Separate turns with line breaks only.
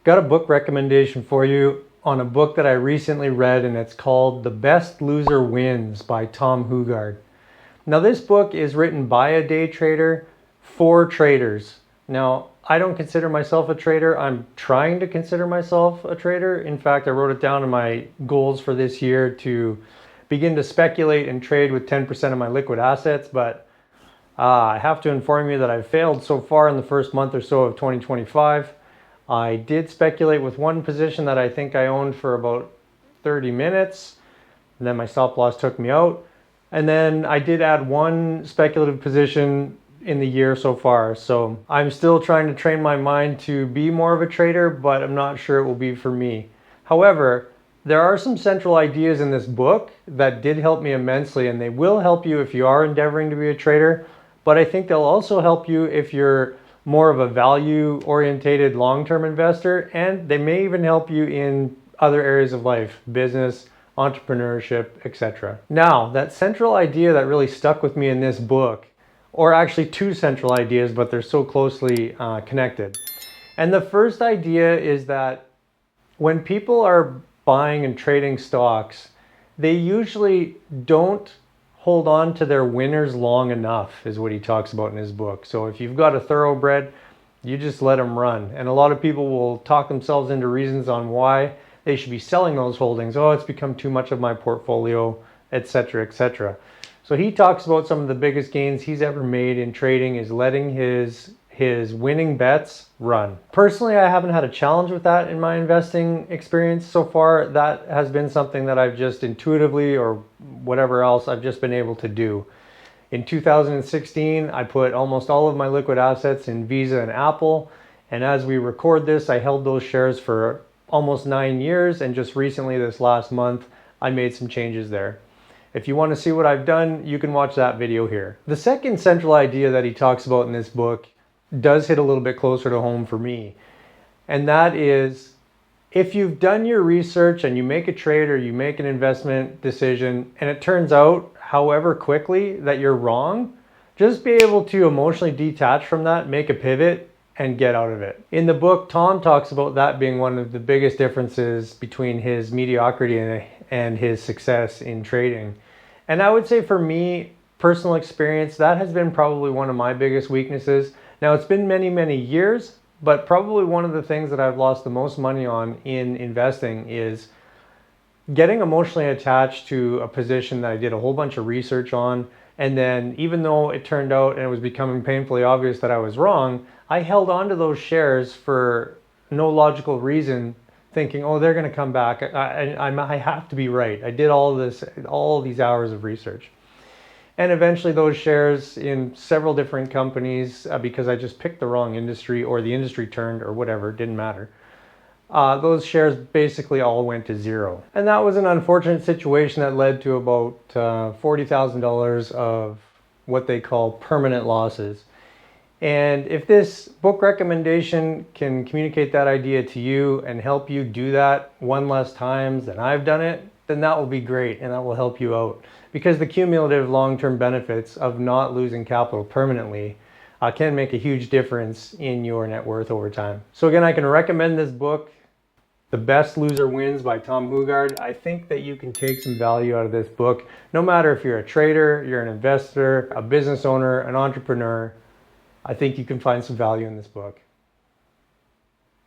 Got a book recommendation for you on a book that I recently read, and it's called The Best Loser Wins by Tom Hougaard. Now, this book is written by a day trader for traders. Now, I don't consider myself a trader. I'm trying to consider myself a trader. In fact, I wrote it down in my goals for this year to begin to speculate and trade with 10% of my liquid assets, but I have to inform you that I've failed so far in the first month or so of 2025. I did speculate with one position that I think I owned for about 30 minutes, and then my stop loss took me out. And then I did add one speculative position in the year so far. So I'm still trying to train my mind to be more of a trader, but I'm not sure it will be for me. However, there are some central ideas in this book that did help me immensely, and they will help you if you are endeavoring to be a trader. But I think they'll also help you if you're more of a value-orientated long-term investor, and they may even help you in other areas of life, business, entrepreneurship, etc. Now, that central idea that really stuck with me in this book, or actually two central ideas, but they're so closely connected. And the first idea is that when people are buying and trading stocks, they usually don't hold on to their winners long enough, is what he talks about in his book. So if you've got a thoroughbred, you just let them run. And a lot of people will talk themselves into reasons on why they should be selling those holdings. Oh, it's become too much of my portfolio, etc., etc. So he talks about some of the biggest gains he's ever made in trading is letting his winning bets run. Personally, I haven't had a challenge with that in my investing experience so far. That has been something that I've just intuitively, or whatever else, I've just been able to do. In 2016, I put almost all of my liquid assets in Visa and Apple. And as we record this, I held those shares for almost 9 years. And just recently, this last month, I made some changes there. If you want to see what I've done, you can watch that video here. The second central idea that he talks about in this book does hit a little bit closer to home for me. And that is, if you've done your research and you make a trade or you make an investment decision and it turns out, however quickly, that you're wrong, just be able to emotionally detach from that, make a pivot, and get out of it. In the book, Tom talks about that being one of the biggest differences between his mediocrity and his success in trading. And I would say for me, personal experience, that has been probably one of my biggest weaknesses. Now, it's been many, many years, but probably one of the things that I've lost the most money on in investing is getting emotionally attached to a position that I did a whole bunch of research on. And then even though it turned out and it was becoming painfully obvious that I was wrong, I held on to those shares for no logical reason, thinking, oh, they're going to come back. I have to be right. I did all these hours of research. And eventually those shares in several different companies, because I just picked the wrong industry or the industry turned or whatever, it didn't matter. Those shares basically all went to zero. And that was an unfortunate situation that led to about $40,000 of what they call permanent losses. And if this book recommendation can communicate that idea to you and help you do that one less times than I've done it, then that will be great and that will help you out. Because the cumulative long-term benefits of not losing capital permanently can make a huge difference in your net worth over time. So again, I can recommend this book, The Best Loser Wins by Tom Hougaard. I think that you can take some value out of this book, no matter if you're a trader, you're an investor, a business owner, an entrepreneur. I think you can find some value in this book.